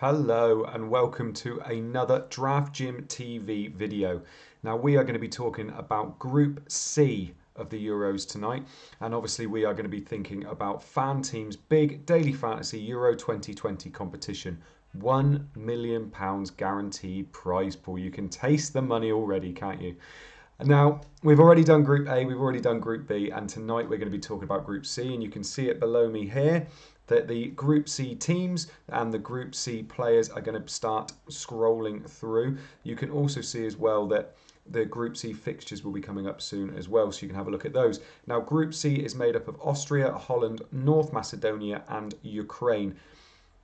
Hello and welcome to another Draft Gym TV video. Now we are going to be talking about Group C of the Euros tonight, and obviously we are going to be thinking about FanTeam's big daily fantasy Euro 2020 competition. £1 million guaranteed prize pool. You can taste the money already, can't you? Now, we've already done Group A, we've already done Group B, and tonight we're going to be talking about Group C, and you can see it below me here that the Group C teams and the Group C players are going to start scrolling through. You can also see as well that the Group C fixtures will be coming up soon as well, so you can have a look at those. Now, Group C is made up of Austria, Holland, North Macedonia, and Ukraine.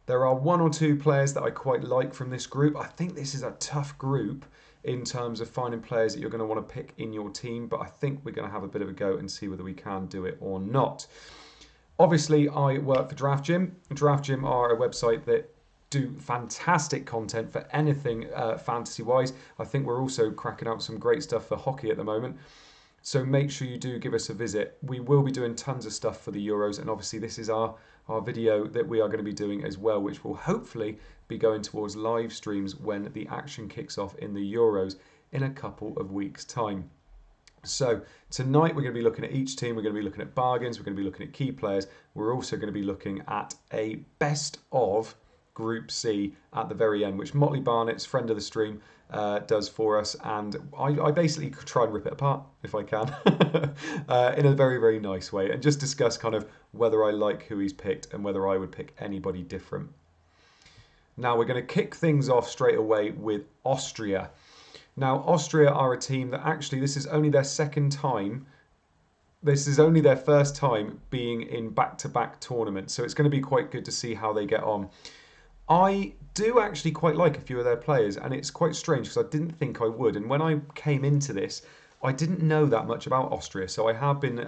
There are one or two players that I quite like from this group. I think this is a tough group in terms of finding players that you're going to want to pick in your team, but I think we're going to have a bit of a go and see whether we can do it or not. Obviously, I work for Draft Gym. Draft Gym are a website that do fantastic content for anything fantasy-wise. I think we're also cracking out some great stuff for hockey at the moment. So make sure you do give us a visit. We will be doing tons of stuff for the Euros, and obviously this is our video that we are going to be doing as well, which will hopefully be going towards live streams when the action kicks off in the Euros in a couple of weeks' time. So tonight we're going to be looking at each team, we're going to be looking at bargains, we're going to be looking at key players, we're also going to be looking at a best of Group C at the very end, which Motley Barnett's friend of the stream does for us, and I basically try and rip it apart if I can in a very, very nice way, and just discuss kind of whether I like who he's picked and whether I would pick anybody different. Now we're going to kick things off straight away with Austria. Now, Austria are a team that actually, this is only their second time. This is only their first time being in back-to-back tournaments, so it's going to be quite good to see how they get on. I do actually quite like a few of their players, and it's quite strange because I didn't think I would. And when I came into this, I didn't know that much about Austria, so I have been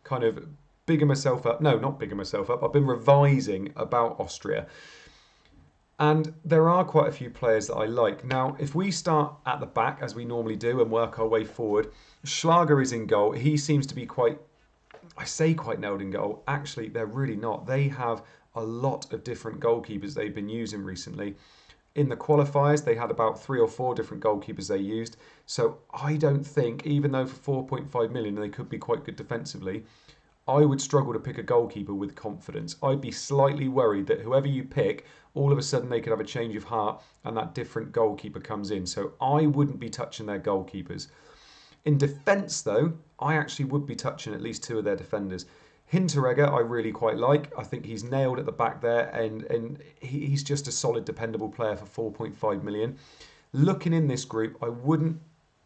kind of bigging myself up. No, not bigging myself up. I've been revising about Austria. And there are quite a few players that I like. Now, if we start at the back, as we normally do, and work our way forward, Schlager is in goal. He seems to be quite, I say quite nailed in goal. Actually, they're really not. They have a lot of different goalkeepers they've been using recently. In the qualifiers, they had about 3 or 4 different goalkeepers they used. So I don't think, even though for 4.5 million, they could be quite good defensively, I would struggle to pick a goalkeeper with confidence. I'd be slightly worried that whoever you pick, all of a sudden they could have a change of heart and that different goalkeeper comes in. So I wouldn't be touching their goalkeepers. In defence, though, I actually would be touching at least 2 of their defenders. Hinteregger, I really quite like. I think he's nailed at the back there, and he's just a solid, dependable player for 4.5 million. Looking in this group, I wouldn't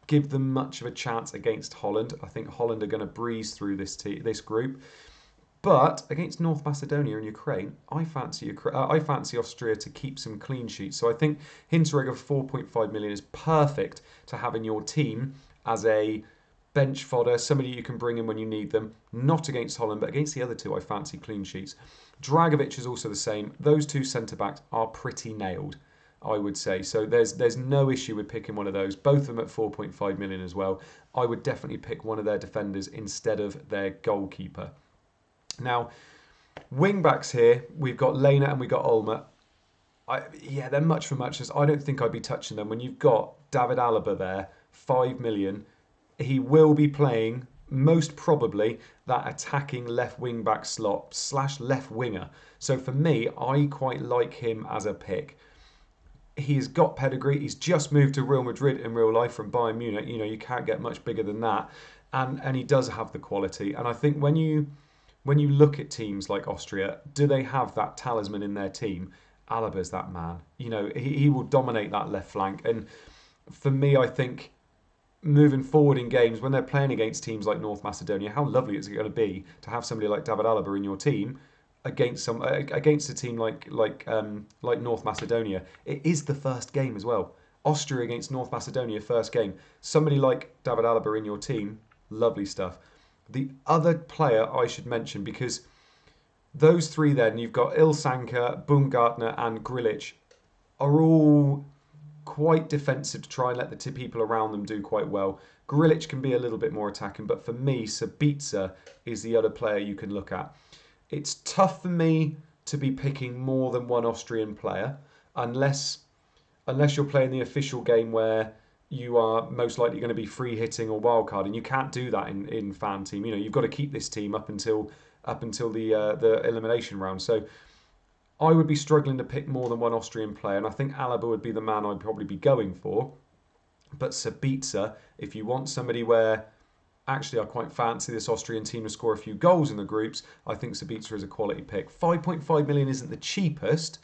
give them much of a chance against Holland. I think Holland are going to breeze through this group. But against North Macedonia and Ukraine, I fancy Austria to keep some clean sheets. So I think Hinteregger for 4.5 million is perfect to have in your team as a bench fodder, somebody you can bring in when you need them. Not against Holland, but against the other two, I fancy clean sheets. Dragovic is also the same. Those 2 centre-backs are pretty nailed, I would say. So there's no issue with picking one of those. Both of them at 4.5 million as well. I would definitely pick one of their defenders instead of their goalkeeper. Now, wing-backs here, we've got Lena and we've got Ulmer. Yeah, they're much for muchness. I don't think I'd be touching them. When you've got David Alaba there, 5 million, he will be playing, most probably, that attacking left wing-back slot / left winger. So for me, I quite like him as a pick. He's got pedigree. He's just moved to Real Madrid in real life from Bayern Munich. You know, you can't get much bigger than that. And he does have the quality. And I think when you look at teams like Austria, do they have that talisman in their team? Alaba's that man. You know, he will dominate that left flank. And for me, I think moving forward in games, when they're playing against teams like North Macedonia, how lovely is it going to be to have somebody like David Alaba in your team against a team like North Macedonia? It is the first game as well. Austria against North Macedonia, first game. Somebody like David Alaba in your team, lovely stuff. The other player I should mention, because those 3 then, you've got Ilsanker, Baumgartner and Grilic, are all quite defensive to try and let the people around them do quite well. Grilic can be a little bit more attacking, but for me, Sabitzer is the other player you can look at. It's tough for me to be picking more than one Austrian player. unless you're playing the official game where you are most likely going to be free hitting or wildcard, and you can't do that in fan team. You've got to keep this team up until the elimination round. So I would be struggling to pick more than one Austrian player, and I think Alaba would be the man I'd probably be going for. But Sabitzer, if you want somebody where actually I quite fancy this Austrian team to score a few goals in the groups, I think Sabitzer is a quality pick. 5.5 million isn't the cheapest,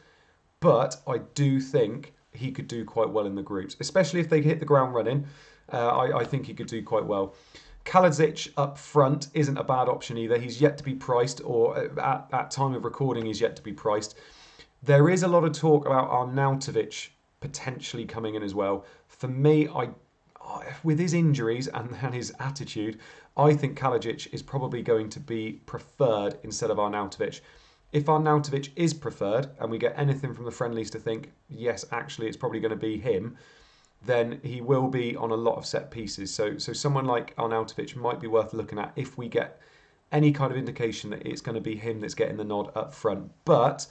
but I do think he could do quite well in the groups, especially if they hit the ground running. I think he could do quite well. Kalajic up front isn't a bad option either. He's yet to be priced, or at time of recording, he's yet to be priced. There is a lot of talk about Arnautovic potentially coming in as well. For me, with his injuries and his attitude, I think Kalajic is probably going to be preferred instead of Arnautovic. If Arnautovic is preferred, and we get anything from the friendlies to think, yes, actually, it's probably going to be him, then he will be on a lot of set pieces. So someone like Arnautovic might be worth looking at if we get any kind of indication that it's going to be him that's getting the nod up front. But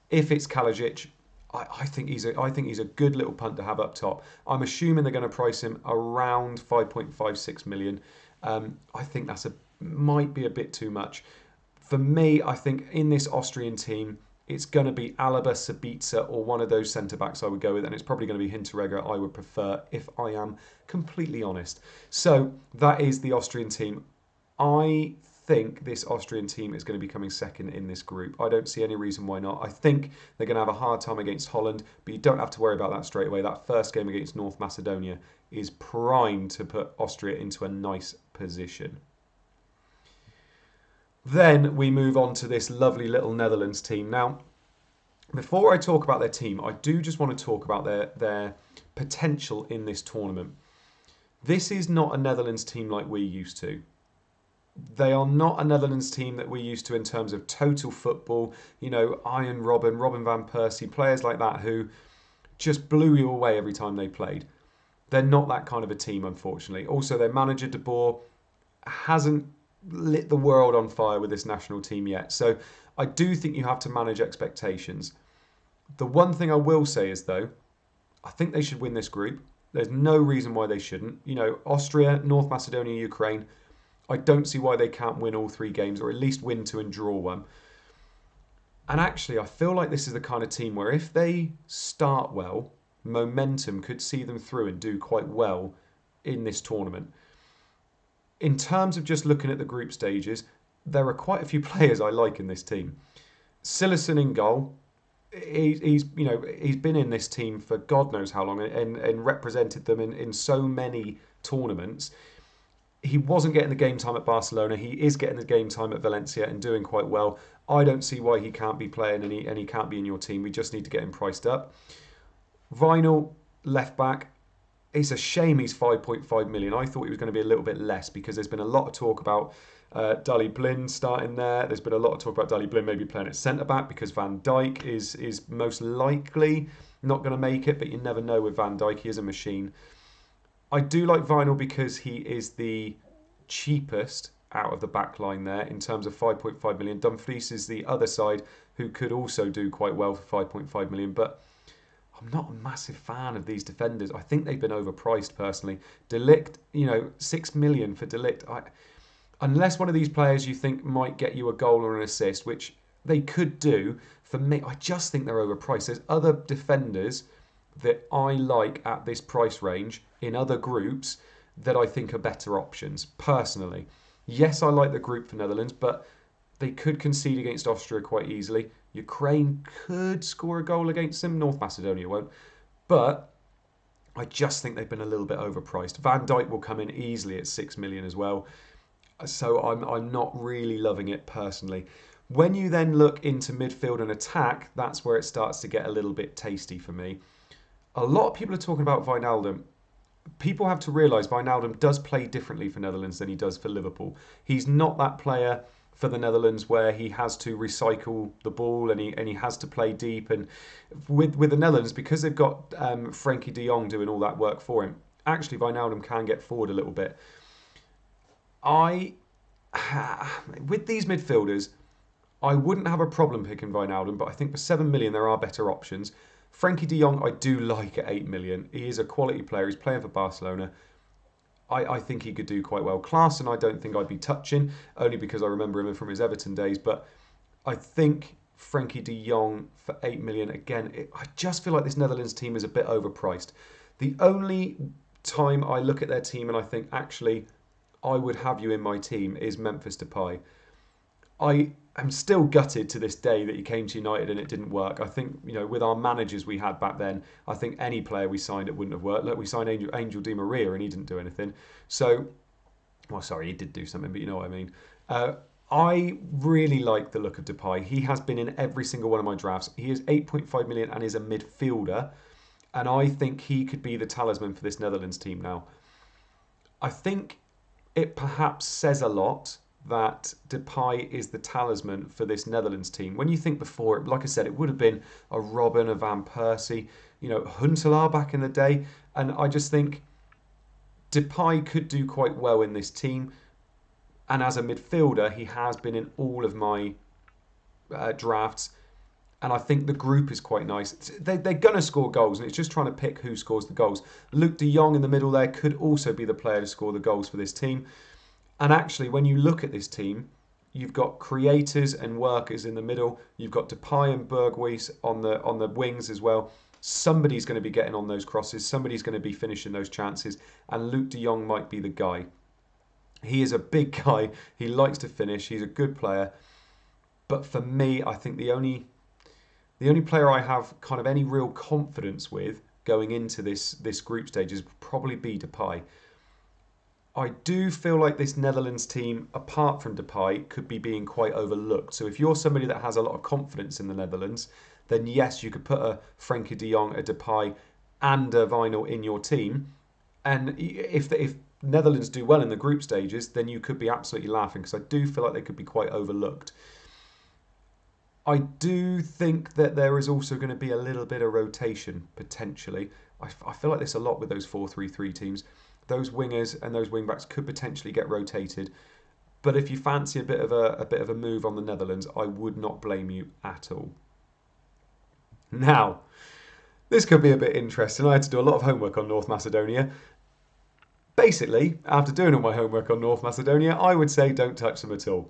if it's Kalajic, I think he's a good little punt to have up top. I'm assuming they're going to price him around 5.56 million. I think might be a bit too much. For me, I think in this Austrian team, it's going to be Alaba, Sabitzer, or one of those centre-backs I would go with, and it's probably going to be Hinteregger I would prefer, if I am completely honest. So that is the Austrian team. I think this Austrian team is going to be coming second in this group. I don't see any reason why not. I think they're going to have a hard time against Holland, but you don't have to worry about that straight away. That first game against North Macedonia is primed to put Austria into a nice position. Then we move on to this lovely little Netherlands team. Now, before I talk about their team, I do just want to talk about their potential in this tournament. This is not a Netherlands team like we're used to. They are not a Netherlands team that we're used to in terms of total football. Iron Robben, Robin van Persie, players like that who just blew you away every time they played. They're not that kind of a team, unfortunately. Also, their manager, De Boer, hasn't lit the world on fire with this national team yet. So I do think you have to manage expectations. The one thing I will say is, though, I think they should win this group. There's no reason why they shouldn't. Austria, North Macedonia, Ukraine, I don't see why they can't win all three games, or at least win two and draw one. And actually, I feel like this is the kind of team where if they start well, momentum could see them through and do quite well in this tournament. In terms of just looking at the group stages, there are quite a few players I like in this team. Cillessen in goal. He's been in this team for God knows how long and represented them in so many tournaments. He wasn't getting the game time at Barcelona. He is getting the game time at Valencia and doing quite well. I don't see why he can't be playing and he can't be in your team. We just need to get him priced up. Vinyl, left back. It's a shame he's 5.5 million. I thought he was going to be a little bit less because there's been a lot of talk about Daley Blind starting there. There's been a lot of talk about Daley Blind maybe playing at centre-back because Van Dijk is most likely not going to make it, but you never know with Van Dijk. He is a machine. I do like Vinyl because he is the cheapest out of the back line there in terms of 5.5 million. Dumfries is the other side who could also do quite well for 5.5 million, but I'm not a massive fan of these defenders. I think they've been overpriced personally. De Ligt, 6 million for De Ligt. Unless one of these players you think might get you a goal or an assist, which they could do, for me, I just think they're overpriced. There's other defenders that I like at this price range in other groups that I think are better options, personally. Yes, I like the group for Netherlands, but they could concede against Austria quite easily. Ukraine could score a goal against them. North Macedonia won't. But I just think they've been a little bit overpriced. Van Dijk will come in easily at 6 million as well. So I'm not really loving it personally. When you then look into midfield and attack, that's where it starts to get a little bit tasty for me. A lot of people are talking about Wijnaldum. People have to realise Wijnaldum does play differently for Netherlands than he does for Liverpool. He's not that player for the Netherlands where he has to recycle the ball and he has to play deep. And with the Netherlands, because they've got Frenkie de Jong doing all that work for him, actually Wijnaldum can get forward a little bit. With these midfielders, I wouldn't have a problem picking Wijnaldum, but I think for 7 million there are better options. Frankie de Jong, I do like at 8 million. He is a quality player. He's playing for Barcelona. I think he could do quite well. Klaassen, I don't think I'd be touching, only because I remember him from his Everton days. But I think Frankie de Jong for 8 million, again, I just feel like this Netherlands team is a bit overpriced. The only time I look at their team and I think, actually, I would have you in my team is Memphis Depay. I am still gutted to this day that he came to United and it didn't work. I think, with our managers we had back then, I think any player we signed, it wouldn't have worked. Look, we signed Angel Di Maria and he didn't do anything. So, well, sorry, he did do something, but you know what I mean. I really like the look of Depay. He has been in every single one of my drafts. He is 8.5 million and is a midfielder. And I think he could be the talisman for this Netherlands team now. I think it perhaps says a lot that Depay is the talisman for this Netherlands team. When you think before, like I said, it would have been a Robben, a Van Persie, Huntelaar back in the day. And I just think Depay could do quite well in this team. And as a midfielder, he has been in all of my drafts. And I think the group is quite nice. They're going to score goals, and it's just trying to pick who scores the goals. Luuk de Jong in the middle there could also be the player to score the goals for this team. And actually, when you look at this team, you've got creators and workers in the middle. You've got Depay and Berghuis on the wings as well. Somebody's going to be getting on those crosses. Somebody's going to be finishing those chances. And Luuk de Jong might be the guy. He is a big guy. He likes to finish. He's a good player. But for me, I think the only player I have kind of any real confidence with going into this group stage is probably be Depay. I do feel like this Netherlands team, apart from Depay, could be being quite overlooked. So if you're somebody that has a lot of confidence in the Netherlands, then yes, you could put a Frankie de Jong, a Depay, and a Wijnaldum in your team. And if Netherlands do well in the group stages, then you could be absolutely laughing, because I do feel like they could be quite overlooked. I do think that there is also going to be a little bit of rotation, potentially. I feel like this a lot with those 4-3-3 teams. Those wingers and those wing-backs could potentially get rotated. But if you fancy a bit of a move on the Netherlands, I would not blame you at all. Now, this could be a bit interesting. I had to do a lot of homework on North Macedonia. Basically, after doing all my homework on North Macedonia, I would say don't touch them at all.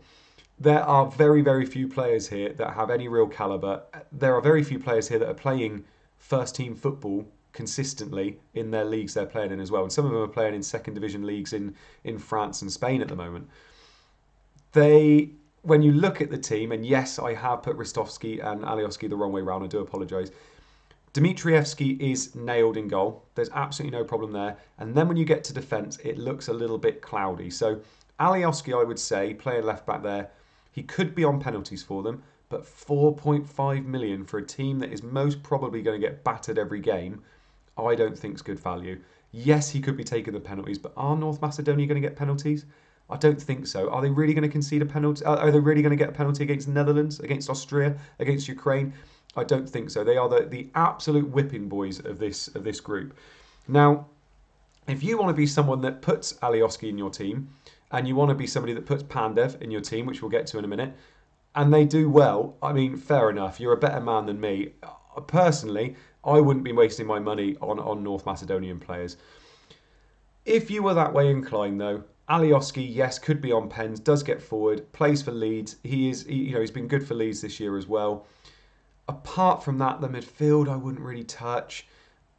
There are very, very few players here that have any real calibre. There are very few players here that are playing first-team football consistently in their leagues they're playing in as well. And some of them are playing in second division leagues in France and Spain at the moment. When you look at the team, and yes, I have put Ristovski and Alioski the wrong way round, I do apologise. Dmitrievski is nailed in goal. There's absolutely no problem there. And then when you get to defence, it looks a little bit cloudy. So Alioski, I would say, playing left back there, he could be on penalties for them, but 4.5 million for a team that is most probably going to get battered every game, I don't think is good value. Yes, he could be taking the penalties, but are North Macedonia going to get penalties? I don't think so. Are they really going to concede a penalty? Are they really going to get a penalty against the Netherlands, against Austria, against Ukraine? I don't think so. They are the absolute whipping boys of this group. Now, if you want to be someone that puts Alioski in your team, and you want to be somebody that puts Pandev in your team, which we'll get to in a minute, and they do well, I mean, fair enough. You're a better man than me. Personally, I wouldn't be wasting my money on North Macedonian players. If you were that way inclined, though, Alioski, yes, could be on pens, does get forward, plays for Leeds. He's been good for Leeds this year as well. Apart from that, the midfield I wouldn't really touch.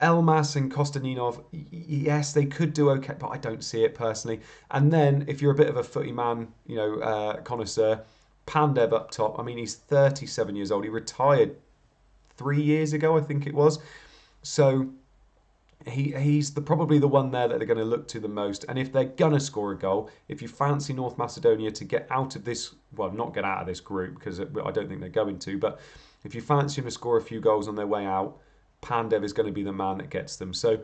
Elmas and Kostaninov, yes, they could do okay, but I don't see it personally. And then, if you're a bit of a footy man, connoisseur, Pandev up top. I mean, he's 37 years old. He retired 3 years ago, I think it was. So he's probably the one there that they're going to look to the most. And if they're going to score a goal, if you fancy North Macedonia to get out of this, well, not get out of this group, because I don't think they're going to, but if you fancy them to score a few goals on their way out, Pandev is going to be the man that gets them. So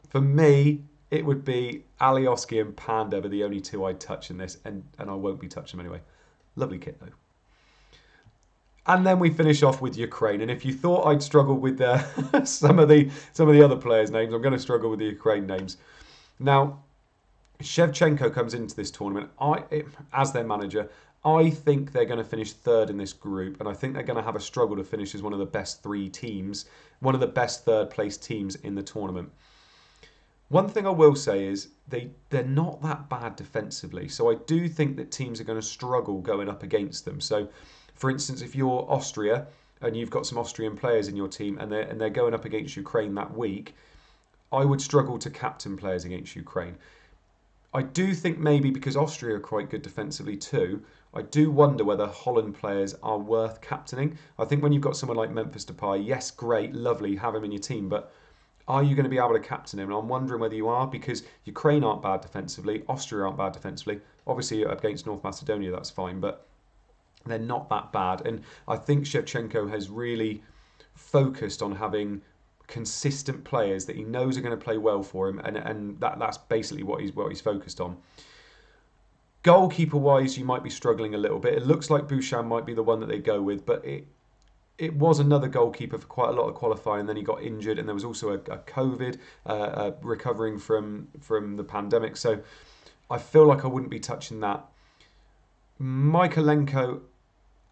for me, it would be Alioski and Pandev are the only two I'd touch in this, and I won't be touching them anyway. Lovely kit, though. And then we finish off with Ukraine. And if you thought I'd struggle with some of the other players' names, I'm going to struggle with the Ukraine names. Now, Shevchenko comes into this tournament as their manager. I think they're going to finish third in this group, and I think they're going to have a struggle to finish as one of the best three teams, one of the best third place teams in the tournament. One thing I will say is they're not that bad defensively, so I do think that teams are going to struggle going up against them. So, for instance, if you're Austria and you've got some Austrian players in your team and they're going up against Ukraine that week, I would struggle to captain players against Ukraine. I do think maybe because Austria are quite good defensively too, I do wonder whether Holland players are worth captaining. I think when you've got someone like Memphis Depay, yes, great, lovely, have him in your team, but are you going to be able to captain him? And I'm wondering whether you are, because Ukraine aren't bad defensively, Austria aren't bad defensively. Obviously, against North Macedonia, that's fine, but they're not that bad. And I think Shevchenko has really focused on having consistent players that he knows are going to play well for him, and that's basically what he's focused on. Goalkeeper wise, you might be struggling a little bit. It looks like Boucham might be the one that they go with, but it was another goalkeeper for quite a lot of qualifying, and then he got injured, and there was also a COVID recovering from the pandemic. So I feel like I wouldn't be touching that. Mykolenko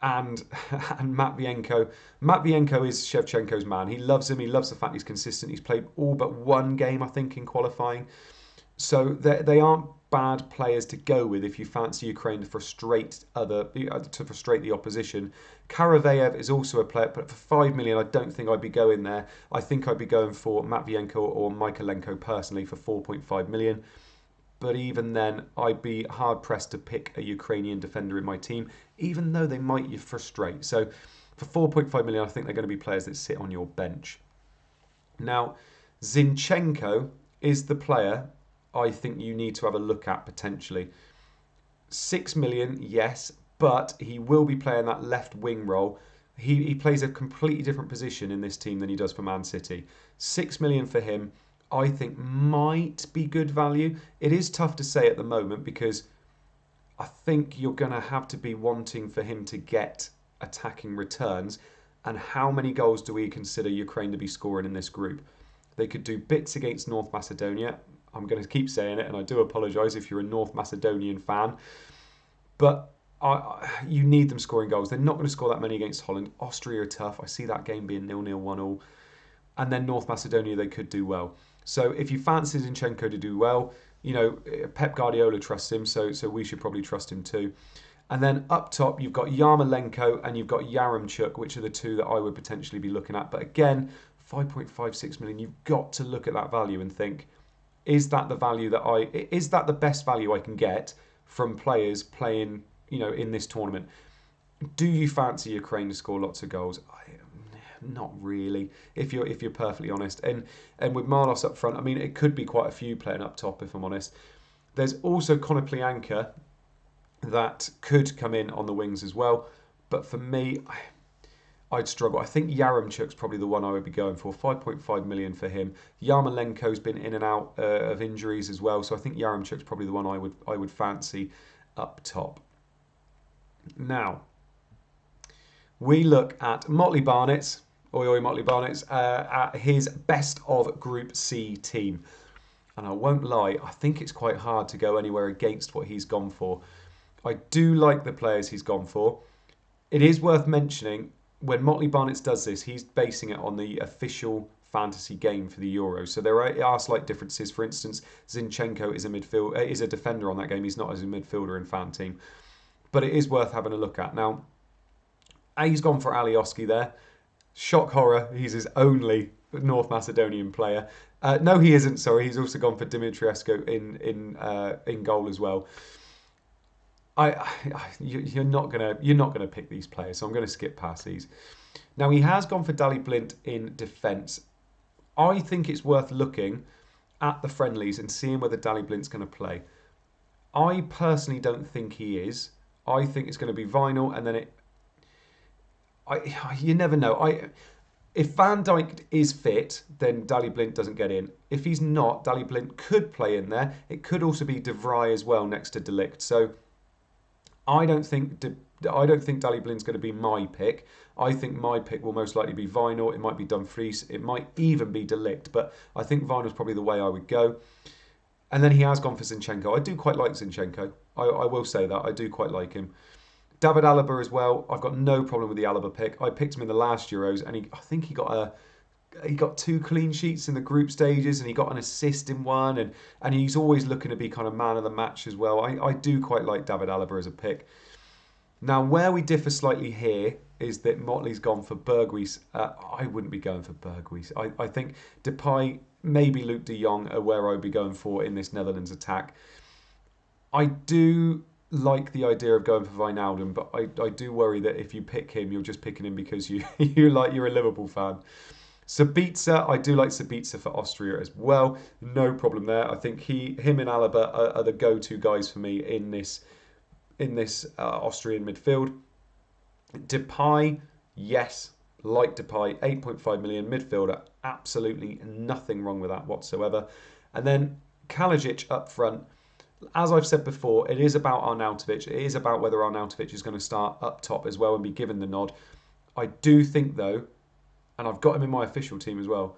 and Matvienko. Matvienko is Shevchenko's man. He loves him. He loves the fact he's consistent. He's played all but one game, I think, in qualifying. So they aren't bad players to go with if you fancy Ukraine to frustrate the opposition. Karavayev is also a player, but for 5 million, I don't think I'd be going there. I think I'd be going for Matvienko or Mykolenko personally for 4.5 million. But even then, I'd be hard-pressed to pick a Ukrainian defender in my team, even though they might frustrate. So for 4.5 million, I think they're going to be players that sit on your bench. Now, Zinchenko is the player I think you need to have a look at potentially. 6 million, yes, but he will be playing that left wing role. He plays a completely different position in this team than he does for Man City. 6 million for him, I think might be good value. It is tough to say at the moment because I think you're going to have to be wanting for him to get attacking returns. And how many goals do we consider Ukraine to be scoring in this group? They could do bits against North Macedonia. I'm going to keep saying it, and I do apologise if you're a North Macedonian fan. But you need them scoring goals. They're not going to score that many against Holland. Austria are tough. I see that game being 0-0, 1-1. And then North Macedonia, they could do well. So if you fancy Zinchenko to do well, you know, Pep Guardiola trusts him, so we should probably trust him too. And then up top, you've got Yarmolenko and you've got Yaremchuk, which are the two that I would potentially be looking at. But again, 5.56 million, you've got to look at that value and think, is that the best value I can get from players playing, you know, in this tournament? Do you fancy Ukraine to score lots of goals? Not really, if you're perfectly honest. And with Marlos up front, I mean, it could be quite a few playing up top, if I'm honest. There's also Konoplyanka that could come in on the wings as well. But for me, I'd struggle. I think Yaremchuk's probably the one I would be going for. 5.5 million for him. Yarmolenko's been in and out of injuries as well, so I think Yaremchuk's probably the one I would fancy up top. Now, we look at Motley Barnett's, Motley Barnett's, at his best of Group C team. And I won't lie, I think it's quite hard to go anywhere against what he's gone for. I do like the players he's gone for. It is worth mentioning, when Motley Barnett's does this, he's basing it on the official fantasy game for the Euros. So there are slight differences. For instance, Zinchenko is a defender on that game. He's not as a midfielder in FanTeam. But it is worth having a look at. Now, he's gone for Alioski there. Shock horror, he's his only North Macedonian player. No, he isn't, sorry. He's also gone for Dimitriescu in goal as well. You're not gonna pick these players, so I'm going to skip past these. Now, he has gone for Daley Blind in defence. I think it's worth looking at the friendlies and seeing whether Daley Blind's going to play. I personally don't think he is. I think it's going to be Vinyl, and then you never know. If Van Dijk is fit, then Daley Blind doesn't get in. If he's not, Daley Blind could play in there. It could also be De Vrij as well next to De Ligt. So I don't think Daley Blind's going to be my pick. I think my pick will most likely be Vinyl. It might be Dumfries. It might even be De Ligt. But I think Vinyl's probably the way I would go. And then he has gone for Zinchenko. I do quite like Zinchenko. I will say that. I do quite like him. David Alaba as well. I've got no problem with the Alaba pick. I picked him in the last Euros, and I think he got 2 clean sheets in the group stages, and he got an assist in one, and he's always looking to be kind of man of the match as well. I do quite like David Alaba as a pick. Now, where we differ slightly here is that Motley's gone for Berghuis. I wouldn't be going for Berghuis. I think Depay, maybe Luke de Jong are where I'd be going for in this Netherlands attack. I do like the idea of going for Wijnaldum, but I do worry that if you pick him, you're just picking him because you're a Liverpool fan. Sabitzer, I do like Sabitzer for Austria as well. No problem there. I think him and Alaba are the go-to guys for me in this Austrian midfield. Depay, yes, like Depay, 8.5 million midfielder, absolutely nothing wrong with that whatsoever. And then Kalajic up front. As I've said before, it is about Arnautovic. It is about whether Arnautovic is going to start up top as well and be given the nod. I do think, though, and I've got him in my official team as well,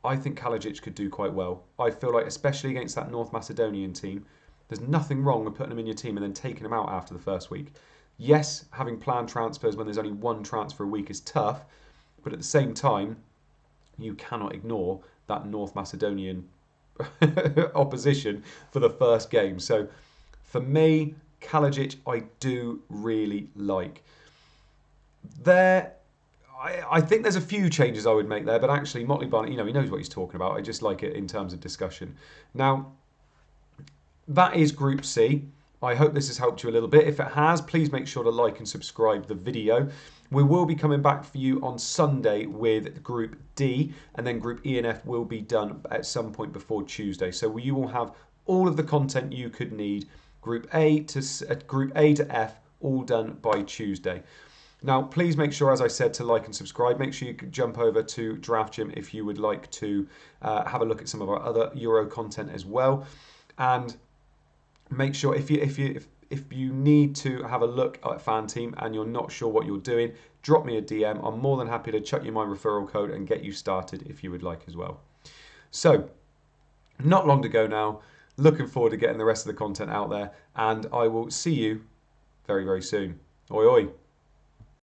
I think Kalajic could do quite well. I feel like, especially against that North Macedonian team, there's nothing wrong with putting him in your team and then taking him out after the first week. Yes, having planned transfers when there's only one transfer a week is tough, but at the same time, you cannot ignore that North Macedonian opposition for the first game. So for me, Kalajic, I do really like. I think there's a few changes I would make there, but actually Motley Barnett, he knows what he's talking about. I just like it in terms of discussion. Now, that is Group C. I hope this has helped you a little bit. If it has, please make sure to like and subscribe the video. We will be coming back for you on Sunday with Group D, and then Group E and F will be done at some point before Tuesday. So you will have all of the content you could need, Group A to F, all done by Tuesday. Now, please make sure, as I said, to like and subscribe. Make sure you jump over to Draft Gym if you would like to have a look at some of our other Euro content as well. And make sure if you need to have a look at FanTeam and you're not sure what you're doing, drop me a DM. I'm more than happy to chuck you my referral code and get you started if you would like as well. So, not long to go now. Looking forward to getting the rest of the content out there, and I will see you very, very soon. Oi, oi.